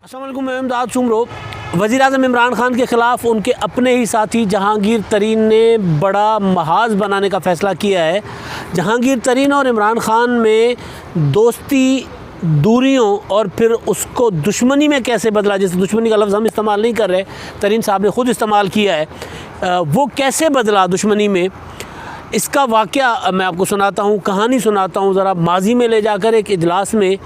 अस्सलाम वालेकुम, मैं इमदाद शुमरो। वज़ीर-ए-आज़म इमरान खान के ख़िलाफ़ उनके अपने ही साथी जहांगीर तरीन ने बड़ा महाज़ बनाने का फ़ैसला किया है। जहांगीर तरीन और इमरान खान में दोस्ती, दूरियों और फिर उसको दुश्मनी में कैसे बदला, जैसे दुश्मनी का लफ्ज़ हम इस्तेमाल नहीं कर रहे, तरीन साहब ने ख़ुद इस्तेमाल किया है, वो कैसे बदला दुश्मनी में, इसका वाक़या मैं आपको सुनाता हूँ, कहानी सुनाता हूँ। ज़रा माजी में ले जाकर एक इजलास में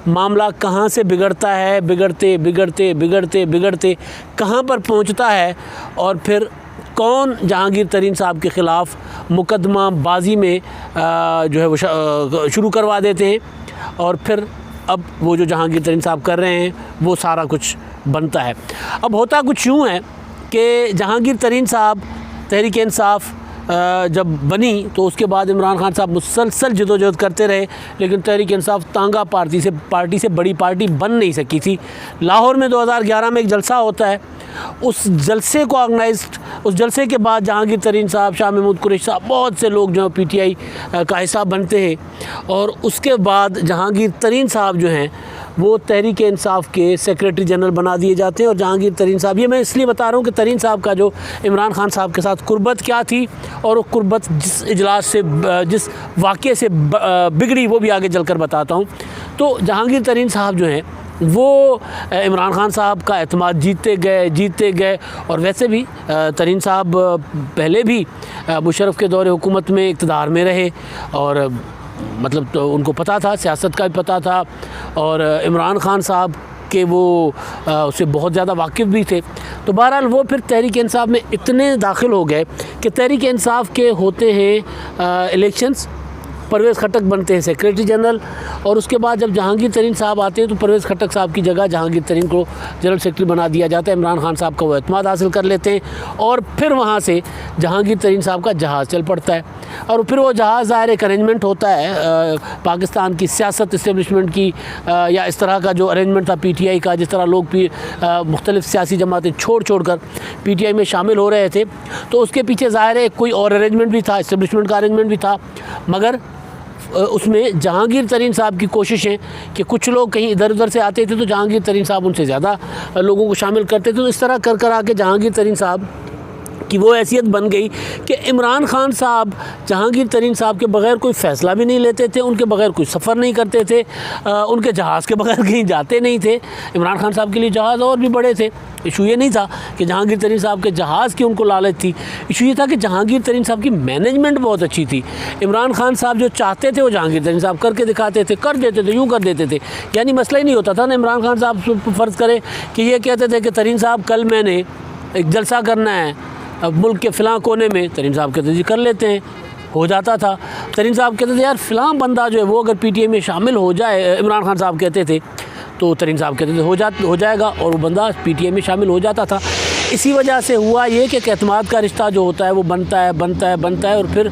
मामला कहाँ से बिगड़ता है, बिगड़ते बिगड़ते बिगड़ते बिगड़ते कहाँ पर पहुँचता है और फिर कौन जहांगीर तरीन साहब के ख़िलाफ़ मुकदमा बाजी में जो है वो शुरू करवा देते हैं और फिर अब वो जो जहांगीर तरीन साहब कर रहे हैं वो सारा कुछ बनता है। अब होता कुछ यूँ है कि जहांगीर तरीन साहब तहरीक इंसाफ जब बनी तो उसके बाद इमरान खान साहब मुसलसल जदोजहद करते रहे, लेकिन तहरीक इंसाफ तांगा पार्टी से बड़ी पार्टी बन नहीं सकी थी। लाहौर में 2011 में एक जलसा होता है, उस जलसे को उस जलसे के बाद जहांगीर तरीन साहब, शाह महमूद कुरैशी साहब, बहुत से लोग जो पीटीआई का हिस्सा बनते हैं और उसके बाद जहांगीर तरीन साहब जो हैं वो तहरीक इंसाफ के सेक्रेटरी जनरल बना दिए जाते हैं। और जहांगीर तरीन साहब, ये मैं इसलिए बता रहा हूँ कि तरीन साहब का जो इमरान खान साहब के साथ कुर्बत क्या थी और वो कुर्बत जिस इजलास से, जिस वाक़े से बिगड़ी, वो भी आगे चलकर बताता हूँ। तो जहांगीर तरीन साहब जो हैं वो इमरान खान साहब का एतमाद जीतते गए और वैसे भी तरीन साहब पहले भी मुशर्रफ के दौरे हुकूमत में इक़्तिदार में रहे और मतलब तो उनको पता था, सियासत का भी पता था और इमरान खान साहब के वो उससे बहुत ज़्यादा वाकिफ़ भी थे। तो बहरहाल वो फिर तहरीक इंसाफ में इतने दाखिल हो गए कि तहरीक इंसाफ के होते हैं इलेक्शंस, परवेज़ खट्टक बनते हैं सेक्रेटरी जनरल और उसके बाद जब जहांगीर तरीन साहब आते हैं तो परवेज़ खट्टक साहब की जगह जहांगीर तरीन को जनरल सेक्रेटरी बना दिया जाता है। इमरान खान साहब का वो एतमाद हासिल कर लेते हैं और फिर वहाँ से जहांगीर तरीन साहब का जहाज़ चल पड़ता है और फिर वो जहाज़ ज़ाहिर एक अरेंजमेंट होता है पाकिस्तान की सियासत इस्टेब्लिशमेंट की, या इस तरह का जो अरेंजमेंट था पीटीआई का, जिस तरह लोग मुख्तलिफ़ सियासी जमातें छोड़ कर पीटीआई में शामिल हो रहे थे, तो उसके पीछे ज़ाहिर है कोई और अरेंजमेंट भी था, इस्टेब्लिशमेंट का अरेंजमेंट भी था। मगर उसमें जहांगीर तरीन साहब की कोशिशें कि कुछ लोग कहीं इधर उधर से आते थे तो जहांगीर तरीन साहब उनसे ज़्यादा लोगों को शामिल करते थे। तो इस तरह कर आके जहांगीर तरीन साहब कि वो हैसियत बन गई कि इमरान खान साहब जहांगीर तरीन साहब के बग़ैर कोई फ़ैसला भी नहीं लेते थे, उनके बग़ैर कोई सफ़र नहीं करते थे, उनके जहाज़ के बग़ैर कहीं जाते नहीं थे। इमरान खान साहब के लिए जहाज़ और भी बड़े थे। इशू ये नहीं था कि जहांगीर तरीन साहब के जहाज़ की उनको लालच थी, इशू ये था कि जहांगीर तरीन साहब की मैनेजमेंट बहुत अच्छी थी। इमरान खान साहब जो चाहते थे वो जहांगीर तरीन साहब करके दिखाते थे, कर देते थे, यूँ कर देते थे, यानी मसला ही नहीं होता था ना। इमरान खान साहब फ़र्ज़ करें कि ये कहते थे कि तरीन साहब कल मैंने एक जलसा करना है अब मुल्क के फ़लाँ कोने में, तरीन साहब कहते जी कर लेते हैं, हो जाता था। तरीन साहब कहते थे यार फ़लाँ बंदा जो है वो अगर पीटीआई में शामिल हो जाए, इमरान खान साहब कहते थे, तो तरीन साहब कहते थे हो जाएगा और वो बंदा पीटीआई में शामिल हो जाता था। इसी वजह से हुआ ये कि एतमाद का रिश्ता जो होता है वो बनता है और फिर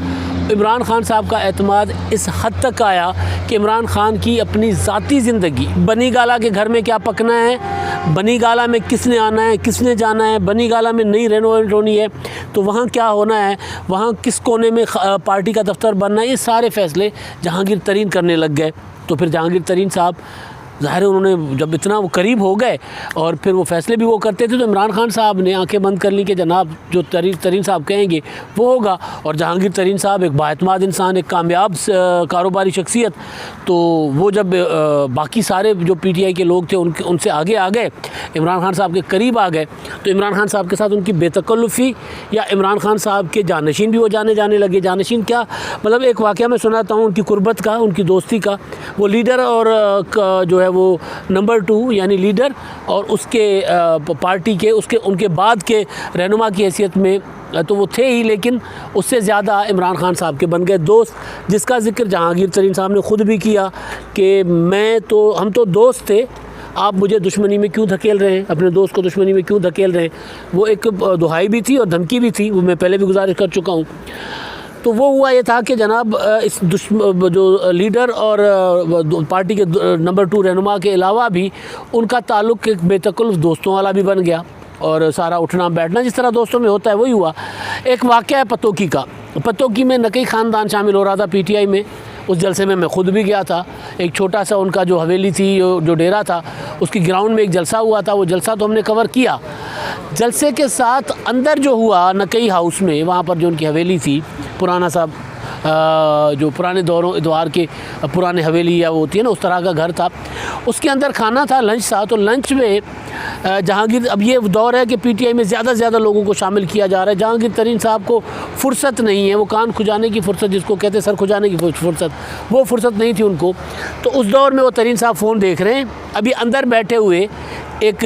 इमरान खान साहब का एतमाद इस हद तक आया कि इमरान खान की अपनी ज़ाती ज़िंदगी, बनी गाला के घर में क्या पकना है, बनी गाला में किसने आना है, किसने जाना है, बनी गाला में नई रेनोवेट होनी है तो वहाँ क्या होना है, वहाँ किस कोने में पार्टी का दफ्तर बनना है, ये सारे फ़ैसले जहांगीर तरीन करने लग गए। तो फिर जहांगीर तरीन साहब ज़ाहिर उन्होंने जब इतना वो करीब हो गए और फिर वो फ़ैसले भी वो करते थे तो इमरान खान साहब ने आंखें बंद कर ली कि जनाब जो तरीन साहब कहेंगे वो होगा। और जहांगीर तरीन साहब एक बाएतमाद इंसान, एक कामयाब कारोबारी शख्सियत, तो वो जब बाकी सारे जो पीटीआई के लोग थे उनसे आगे आ गए, इमरान खान साहब के करीब आ गए, तो इमरान खान साहब के साथ उनकी बेतकल्लुफ़ी या इमरान खान साहब के जानशीन भी वो जाने लगे। जानशीन क्या मतलब, एक वाक़या मैं सुनाता हूँ उनकी कुर्बत का, उनकी दोस्ती का। वो लीडर और जो है वो नंबर 2 यानी लीडर और उसके पार्टी के उनके बाद के रहनुमा की हैसियत में तो वो थे ही, लेकिन उससे ज़्यादा इमरान खान साहब के बन गए दोस्त, जिसका जिक्र जहांगीर तरीन साहब ने ख़ुद भी किया कि हम तो दोस्त थे, आप मुझे दुश्मनी में क्यों धकेल रहे हैं, अपने दोस्त को दुश्मनी में क्यों धकेल रहे हैं। वो एक दुहाई भी थी और धमकी भी थी, वो मैं पहले भी गुजारिश कर चुका हूँ। तो वो हुआ ये था कि जनाब इस जो लीडर और पार्टी के नंबर 2 रहनुमा के अलावा भी उनका ताल्लुक़ एक बेतकल्लुफ़ दोस्तों वाला भी बन गया और सारा उठना बैठना जिस तरह दोस्तों में होता है वही हुआ। एक वाक़या है पतोकी का। पतोकी में नकई ख़ानदान शामिल हो रहा था पीटीआई में उस जलसे में मैं ख़ुद भी गया था। एक छोटा सा उनका जो हवेली थी, जो डेरा था, उसकी ग्राउंड में एक जलसा हुआ था। वो जलसा तो हमने कवर किया। जलसे के साथ अंदर जो हुआ नकई हाउस में, वहाँ पर जो उनकी हवेली थी, पुराना सा जो पुराने द्वार के पुराने हवेली या वो होती है ना, उस तरह का घर था। उसके अंदर खाना था, लंच था। तो लंच में जहांगीर, अब ये दौर है कि पीटीआई में ज़्यादा से ज़्यादा लोगों को शामिल किया जा रहा है। जहांगीर तरीन साहब को फुर्सत नहीं है, वो कान खुजाने की फ़ुर्सत जिसको कहते हैं, सर खुजाने की फ़ुर्सत, वो फ़ुर्सत नहीं थी उनको। तो उस दौर में वो तरीन साहब फ़ोन देख रहे हैं। अभी अंदर बैठे हुए एक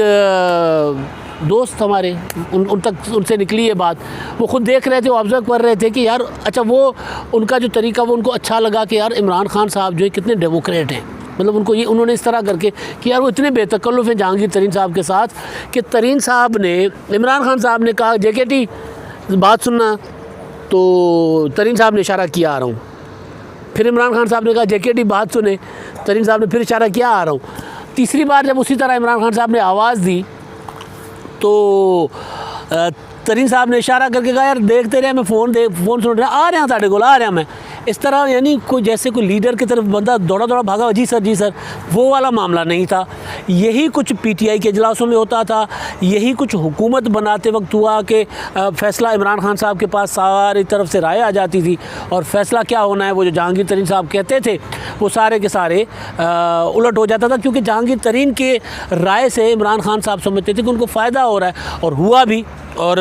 दोस्त हमारे, उनसे निकली ये बात, वो ख़ुद देख रहे थे, वो ऑब्ज़र्व कर रहे थे कि यार अच्छा, वो उनका जो तरीका वो उनको अच्छा लगा कि यार इमरान खान साहब जो है कितने डेमोक्रेट हैं। मतलब उनको ये उन्होंने इस तरह करके कि यार वो इतने बेतकल्लुफ़ हैं जहांगीर तरीन साहब के साथ कि तरीन साहब ने, इमरान खान साहब ने कहा जेकेटी बात सुनना, तो तरीन साहब ने इशारा किया आ रहा हूँ। फिर इमरान खान साहब ने कहा जेकेटी बात सुने, तरीन साहब ने फिर इशारा किया आ रहा हूँ। तीसरी बार जब उसी तरह इमरान खान साहब ने आवाज़ दी तो तरीन साहब ने इशारा करके कहा यार देखते रहे, मैं फ़ोन सुन रहा, आ रहा साढ़े को, आ रहा मैं। इस तरह यानी कोई जैसे कोई लीडर की तरफ बंदा दौड़ा दौड़ा भागा, जी सर, वो वाला मामला नहीं था। यही कुछ पीटीआई के इजलासों में होता था, यही कुछ हुकूमत बनाते वक्त हुआ कि फ़ैसला इमरान खान साहब के पास सारी तरफ से राय आ जाती थी और फ़ैसला क्या होना है वो जो जहांगीर तरीन साहब कहते थे वो सारे के सारे उलट हो जाता था, क्योंकि जहांगीर तरीन के राय से इमरान खान साहब समझते थे कि उनको फ़ायदा हो रहा है, और हुआ भी। और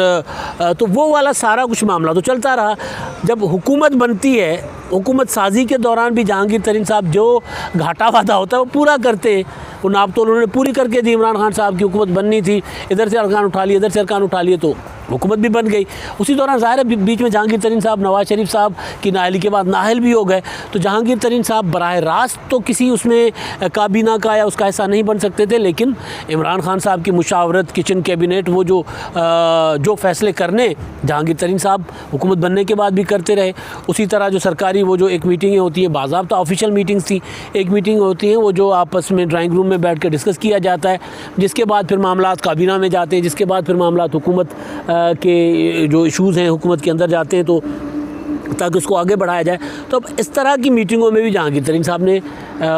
तो वो वाला सारा कुछ मामला तो चलता रहा। जब हुकूमत बनती है, हुकूमत साजी के दौरान भी जहांगीर तरीन साहब जो घाटा वादा होता है वो पूरा करते। वो नाप तो उन्होंने पूरी करके दी। इमरान खान साहब की हुकूमत बननी थी, इधर से अरकान उठा लिए, इधर से अरकान उठा लिए, तो हुकूमत भी बन गई। उसी दौरान ज़ाहिर है बीच में जहांगीर तरीन साहब नवाज़ शरीफ साहब की नाअहली के बाद नाअहल भी हो गए। तो जहांगीर तरीन साहब बराह रास्त तो किसी उसमें काबीना का या उसका हिस्सा नहीं बन सकते थे, लेकिन इमरान खान साहब की मुशावरत, किचन कैबिनेट, वो जो फ़ैसले करने जहांगीर तरीन साहब हुकूमत बनने के बाद भी करते रहे। उसी तरह जो सरकारी वो जो एक मीटिंगें होती हैं, बाज़ाब्ता ऑफिशियल मीटिंग्स थी, एक मीटिंग होती है वो जो आपस में ड्राइंग रूम में बैठ कर डिस्कस किया जाता है, जिसके बाद फिर मामलात काबीना में जाते हैं, जिसके बाद फिर मामलात हुकूमत के जो इशूज़ हैं हुकूमत के अंदर जाते हैं, तो ताकि उसको आगे बढ़ाया जाए। तो अब इस तरह की मीटिंगों में भी जहांगीर तरीन साहब ने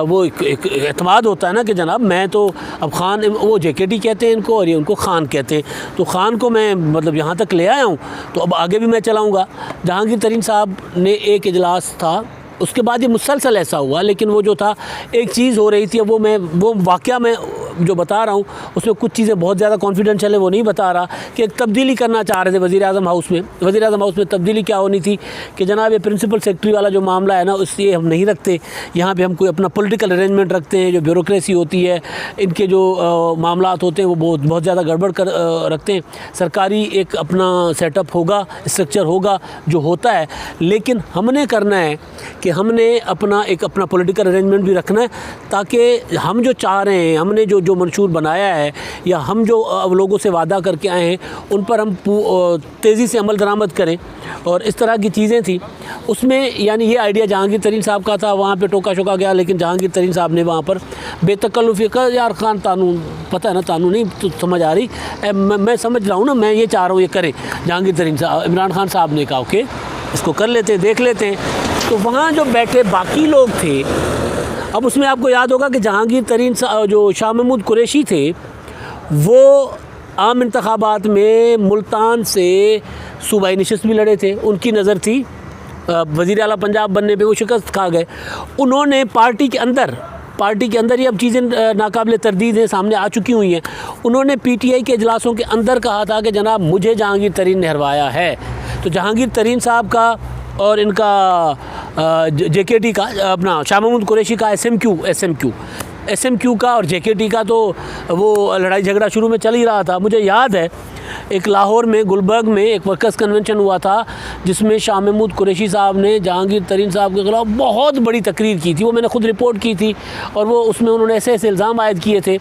वो एक एतमाद होता है ना कि जनाब मैं तो अब खान, वो जेकेटी कहते हैं इनको और ये उनको खान कहते हैं, तो खान को मैं मतलब यहाँ तक ले आया हूँ, तो अब आगे भी मैं चलाऊँगा। जहांगीर तरीन साहब ने एक इजलास था, उसके बाद ये मुसलसल ऐसा हुआ, लेकिन वो जो था एक चीज़ हो रही थी, वो वाक़या मैं जो बता रहा हूँ उसमें कुछ चीज़ें बहुत ज़्यादा कॉन्फिडेंशियल है, वो नहीं बता रहा, कि एक तब्दीली करना चाह रहे थे वज़ीर आज़म हाउस में। वज़ीर आज़म हाउस में तब्दीली क्या होनी थी कि जनाब ये प्रिंसिपल सेक्रेटरी वाला जो मामला है ना, उससे हम नहीं रखते, यहाँ पे हम कोई अपना पॉलिटिकल अरेंजमेंट रखते हैं। जो ब्यूरोक्रेसी होती है, इनके जो मामलात होते हैं वो बहुत ज़्यादा गड़बड़ कर रखते हैं। सरकारी एक अपना सेटअप होगा, स्ट्रक्चर होगा जो होता है, लेकिन हमने करना है कि हमने अपना पॉलिटिकल अरेंजमेंट भी रखना है, ताकि हम जो चाह रहे हैं, हमने जो मंशूर बनाया है, या हम जो लोगों से वादा करके आए हैं, उन पर हम तेज़ी से अमल दरामद करें। और इस तरह की चीज़ें थी उसमें, यानी ये आइडिया जहांगीर तरीन साहब का था। वहाँ पे टोका शोका गया, लेकिन जहांगीर तरीन साहब ने वहाँ पर बेतकल्लुफ़ी का, यार खान तानू पता है ना, तानू नहीं तो समझ आ रही, मैं समझ रहा हूँ ना, मैं ये चाह रहा हूँ ये करें। जहांगीर तरीन साहब, इमरान खान साहब ने कहा ओके इसको कर लेते हैं, देख लेते हैं। तो वहाँ जो बैठे बाकी लोग थे, अब उसमें आपको याद होगा कि जहांगीर तरीन जो शाह महमूद कुरैशी थे, वो आम इंतखाबात में मुल्तान से सूबाई नशिस्त भी लड़े थे। उनकी नज़र थी वज़ीर आला पंजाब बनने पे, वो शिकस्त खा गए। उन्होंने पार्टी के अंदर ही अब चीज़ें नाकाबिले तरदीद हैं, सामने आ चुकी हुई हैं। उन्होंने पीटीआई के इजलासों के अंदर कहा था कि जनाब मुझे जहांगीर तरीन ने हरवाया है। तो जहांगीर तरीन साहब का और इनका जेकेटी का, अपना शाह महमूद कुरैशी का एसएमक्यू का और जेकेटी का तो वो लड़ाई झगड़ा शुरू में चल ही रहा था। मुझे याद है एक लाहौर में गुलबर्ग में एक वर्कर्स कन्वेंशन हुआ था, जिसमें शाह महमूद कुरैशी साहब ने जहांगीर तरीन साहब के खिलाफ बहुत बड़ी तकरीर की थी। वो मैंने खुद रिपोर्ट की थी, और वो उसमें उन्होंने ऐसे इल्ज़ाम आयद किए थे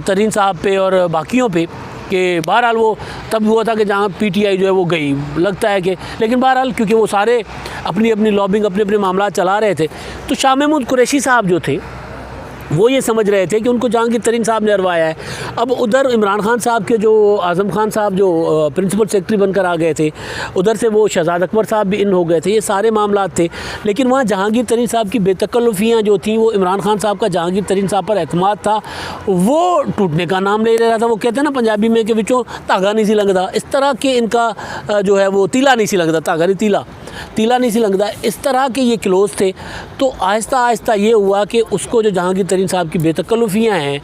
तरीन साहब पे और बाकियों पे, कि बहरहाल वो तब हुआ था कि जहाँ पीटीआई जो है वो गई, लगता है कि, लेकिन बहरहाल क्योंकि वो सारे अपनी लॉबिंग, अपने मामला चला रहे थे। तो शाह महमूद कुरैशी साहब जो थे वो ये समझ रहे थे कि उनको जहांगीर तरीन साहब ने हरवाया है। अब उधर इमरान खान साहब के जो आज़म खान साहब जो प्रिंसिपल सेक्रेटरी बनकर आ गए थे, उधर से वो शहजाद अकबर साहब भी इन हो गए थे, ये सारे मामला थे। लेकिन वहाँ जहांगीर तरीन साहब की बेतकल्लुफ़ियाँ जो थी, वो इमरान खान साहब का जहांगीर तरीन साहब पर एतमाद था, वो टूटने का नाम ले रहा था। वो कहते हैं ना पंजाबी में कि विचों धागा नहीं सी लगता, इस तरह के इनका जो है वो तीला नहीं सी लगता, धागा नहीं तीला नहीं सी लगता, इस तरह के ये क्लोज थे। तो आहिस्ता आहिस्ता ये हुआ कि उसको जो जहांगीर तरीन साहब की बेतकल्लुफ़ियाँ हैं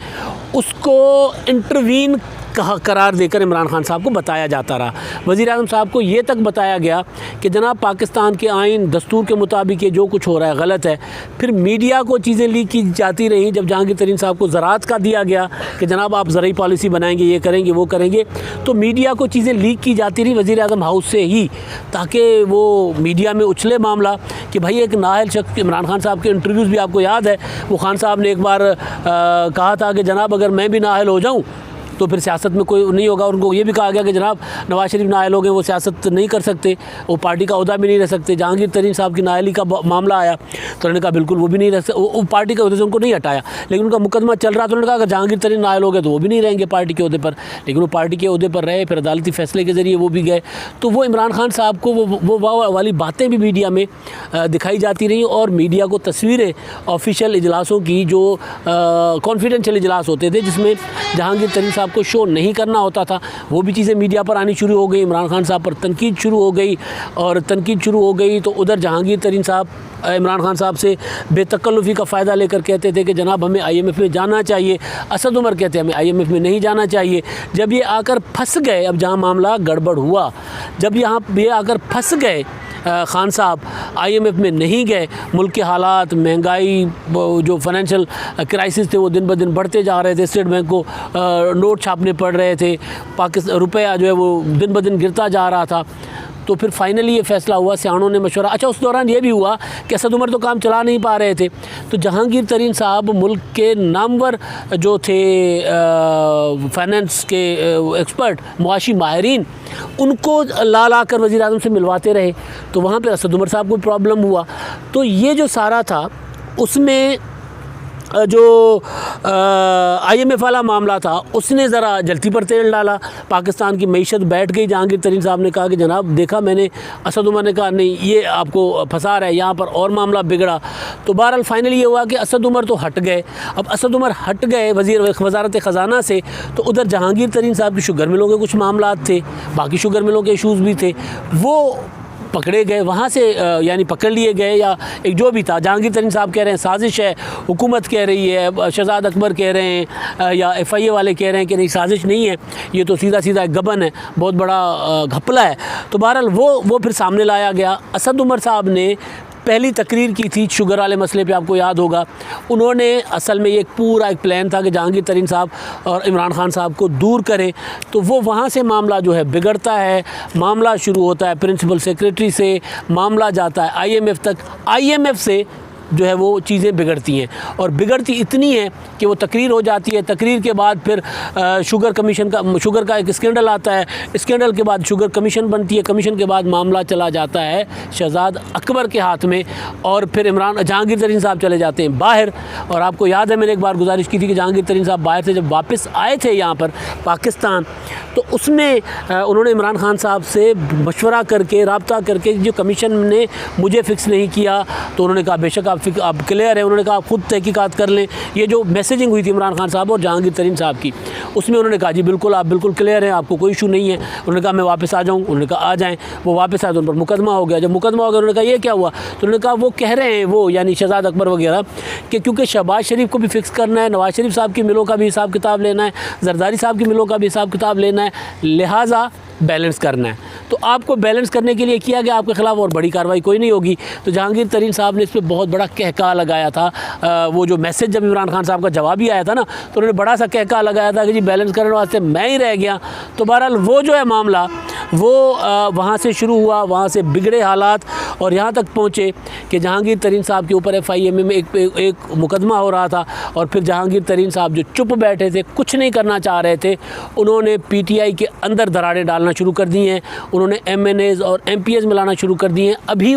उसको इंटरवीन करार देकर इमरान खान साहब को बताया जाता रहा। वज़ीर आज़म साहब को ये तक बताया गया कि जनाब पाकिस्तान के आइन दस्तूर के मुताबिक ये जो कुछ हो रहा है गलत है। फिर मीडिया को चीज़ें लीक की जाती रहीं। जब जहांगीर तरीन साहब को ज़राअत का दिया गया कि जनाब आप ज़रूरी पॉलिसी बनाएंगे, ये करेंगे वो करेंगे, तो मीडिया को चीज़ें लीक की जाती रही वज़ीर आज़म हाउस से ही, ताकि वो मीडिया में उछले मामला कि भाई एक नाअहल शख्स, इमरान खान साहब के इंटरव्यूज़ भी आपको याद है, वो खान साहब ने एक बार कहा था कि जनाब अगर मैं भी नाअहल हो जाऊँ तो फिर सियासत में कोई नहीं होगा। उनको ये भी कहा गया कि जनाब नवाज शरीफ नाअहल हो गए, वो सियासत नहीं कर सकते, वो पार्टी का ओहदा भी नहीं रह सकते। जहांगीर तरीन साहब की नाअहली का मामला आया तो उन्होंने कहा बिल्कुल वो भी नहीं रह सकते, वो पार्टी के ओहदे से उनको नहीं हटाया, लेकिन उनका मुकदमा चल रहा था। उन्होंने कहा अगर जहांगीर तरीन नाअहल हो गए तो वो भी नहीं रहेंगे पार्टी के ओहदे पर, लेकिन वो पार्टी के ओहदे पर रहे, फिर अदालती फैसले के ज़रिए वो भी गए। तो वो इमरान खान साहब को वो वाली बातें भी मीडिया में दिखाई जाती रहीं, और मीडिया को तस्वीरें ऑफिशियल इजलासों की जो कॉन्फिडेंशियल इजलास होते थे जिसमें जहांगीर तरीन साहब को शो नहीं करना होता था, वो भी चीज़ें मीडिया पर आनी शुरू हो गई। इमरान खान साहब पर तनकीद शुरू हो गई, और तनकीद शुरू हो गई तो उधर जहांगीर तरीन साहब इमरान खान साहब से बेतकल्लुफ़ी का फ़ायदा लेकर कहते थे कि जनाब हमें IMF में जाना चाहिए। असद उमर कहते हैं हमें IMF में नहीं जाना चाहिए। जब ये आकर फंस गए, अब जहाँ मामला गड़बड़ हुआ, जब ये आकर फंस गए खान साहब, IMF में नहीं गए, मुल्क के हालात, महंगाई, जो फाइनेंशियल क्राइसिस थे वो दिन ब दिन बढ़ते जा रहे थे, स्टेट बैंक को नोट छापने पड़ रहे थे, पाकिस्तान रुपया जो है वो दिन ब दिन गिरता जा रहा था। तो फिर फाइनली ये फ़ैसला हुआ, सियाणों ने मशवरा, अच्छा उस दौरान ये भी हुआ कि असद उमर तो काम चला नहीं पा रहे थे, तो जहांगीर तरीन साहब मुल्क के नामवर जो थे फाइनेंस के एक्सपर्ट, मुआशी माहिरीन, उनको ला कर वज़ीर आज़म से मिलवाते रहे। तो वहाँ पे असद उमर साहब को प्रॉब्लम हुआ। तो ये जो सारा था उसमें जो IMF वाला मामला था उसने ज़रा जल्दी पर तेल डाला, पाकिस्तान की मईशत बैठ गई। जहांगीर तरीन साहब ने कहा कि जनाब देखा मैंने, असद उमर ने कहा नहीं ये आपको फंसा रहा है यहाँ पर, और मामला बिगड़ा। तो बहरहाल फाइनली ये हुआ कि असद उमर तो हट गए। अब असद उमर हट गए वज़ारत ख़ज़ाना से, तो उधर जहांगीर तरीन साहब की शुगर मिलों के कुछ मामला थे, बाकी शुगर मिलों के इशूज़ भी थे, वो पकड़े गए वहाँ से, यानी पकड़ लिए गए, या एक जो भी था। जहांगीर तरीन साहब कह रहे हैं साजिश है, हुकूमत कह रही है, शहजाद अकबर कह रहे हैं, या FIA वाले कह रहे हैं कि नहीं साजिश नहीं है, ये तो सीधा सीधा एक गबन है, बहुत बड़ा घपला है। तो बहरहाल वो फिर सामने लाया गया। असद उमर साहब ने पहली तकरीर की थी शुगर वाले मसले पे, आपको याद होगा। उन्होंने असल में ये पूरा एक प्लान था कि जहांगीर तरीन साहब और इमरान खान साहब को दूर करें। तो वो वहाँ से मामला जो है बिगड़ता है, मामला शुरू होता है प्रिंसिपल सेक्रेटरी से, मामला जाता है IMF तक, IMF से जो है वो चीज़ें बिगड़ती हैं, और बिगड़ती इतनी है कि वो तकरीर हो जाती है। तकरीर के बाद फिर शुगर का एक स्कैंडल आता है, स्कैंडल के बाद शुगर कमीशन बनती है, कमीशन के बाद मामला चला जाता है शहजाद अकबर के हाथ में, और फिर जहांगीर तरीन साहब चले जाते हैं बाहर। और आपको याद है मैंने एक बार गुजारिश की थी कि जहांगीर तरीन साहब बाहर से जब वापस आए थे यहाँ पर पाकिस्तान, तो उसमें उन्होंने इमरान खान साहब से मशवरा करके, रब्ता करके, जो कमीशन ने मुझे फ़िक्स नहीं किया, तो उन्होंने कहा बेशक आप क्लियर है, उन्होंने कहा आप खुद तहकीकात कर लें। ये जो मैसेजिंग हुई थी इमरान खान साहब और जहांगीर तरीन साहब की, उसमें उन्होंने कहा जी बिल्कुल आप बिल्कुल क्लियर हैं, आपको कोई इशू नहीं है। उन्होंने कहा मैं वापस आ जाऊँ, उन्होंने कहा आ जाएँ। वो वापस आए तो उन पर मुकदमा हो गया। जब मुकदमा हो गया उन्होंने कहा ये क्या हुआ, तो उन्होंने कहा वो कह रहे हैं वो, यानी शहजाद अकबर वगैरह, कि क्योंकि शहबाज शरीफ को भी फ़िक्स करना है, नवाज शरीफ साहब की मिलों का भी हिसाब किताब लेना है, जरदारी साहब की मिलों का भी हिसाब किताब लेना है, लिहाजा बैलेंस करना है। तो आपको बैलेंस करने के लिए किया गया, आपके ख़िलाफ़ और बड़ी कार्रवाई कोई नहीं होगी। तो जहांगीर तरीन साहब ने इस पर बहुत बड़ा कहका लगाया था। वो जो मैसेज जब इमरान खान साहब का जवाब ही आया था ना, तो उन्होंने बड़ा सा कहका लगाया था कि जी बैलेंस करने वास्ते मैं ही रह गया। तो बहरहाल वो जो है मामला वो वहाँ से शुरू हुआ, वहाँ से बिगड़े हालात और यहाँ तक पहुँचे कि जहांगीर तरीन साहब के ऊपर FIA में एक मुकदमा हो रहा था। और फिर जहांगीर तरीन साहब जो चुप बैठे थे, कुछ नहीं करना चाह रहे थे, उन्होंने PTI के अंदर दरारें डालना मिलाना शुरू कर दी हैं, उन्होंने MNAs और MPs मिलाना शुरू कर दिए हैं। अभी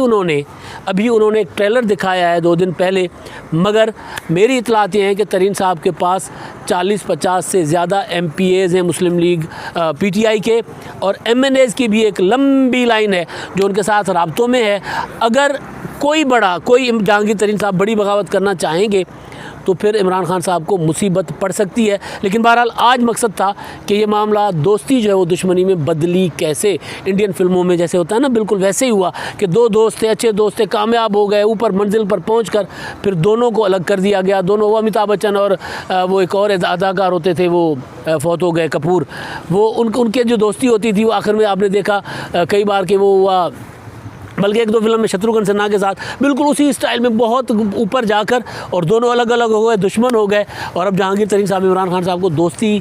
उन्होंने एक ट्रेलर दिखाया है 2 दिन पहले, मगर मेरी इतलात ये हैं कि तरीन साहब के पास 40-50 से ज़्यादा MPAs हैं मुस्लिम लीग PTI के, और MNAs की भी एक लंबी लाइन है जो उनके साथ राब्तों में है। अगर कोई जहांगीर तरीन साहब बड़ी बगावत करना चाहेंगे तो फिर इमरान खान साहब को मुसीबत पड़ सकती है। लेकिन बहरहाल आज मकसद था कि ये मामला दोस्ती जो है वो दुश्मनी में बदली कैसे। इंडियन फिल्मों में जैसे होता है ना, बिल्कुल वैसे ही हुआ कि 2 दोस्त थे, अच्छे दोस्त थे, कामयाब हो गए, ऊपर मंजिल पर पहुंचकर फिर दोनों को अलग कर दिया गया। दोनों, वो अमिताभ बच्चन और वो एक और अदाकार होते थे, वो फौत हो गए, कपूर, वो उनके जो दोस्ती होती थी वो आखिर में आपने देखा कई बार कि वो हुआ, बल्कि 1-2 फिल्म में शत्रुघ्न सिन्हा के साथ बिल्कुल उसी स्टाइल में बहुत ऊपर जाकर और दोनों अलग अलग हो गए, दुश्मन हो गए। और अब जहांगीर तरीन साहब इमरान खान साहब को दोस्ती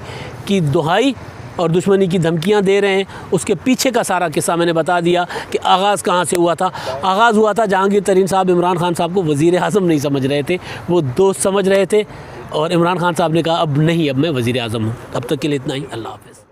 की दुहाई और दुश्मनी की धमकियां दे रहे हैं। उसके पीछे का सारा किस्सा मैंने बता दिया कि आगाज़ कहां से हुआ था। आगाज़ हुआ था जहांगीर तरीन साहब इमरान खान साहब को वज़ीर आज़म नहीं समझ रहे थे, वो दोस्त समझ रहे थे, और इमरान खान साहब ने कहा अब नहीं, अब मैं वज़ीर आज़म हूँ। अब तक के लिए इतना ही, अल्लाह हाफ़िज़।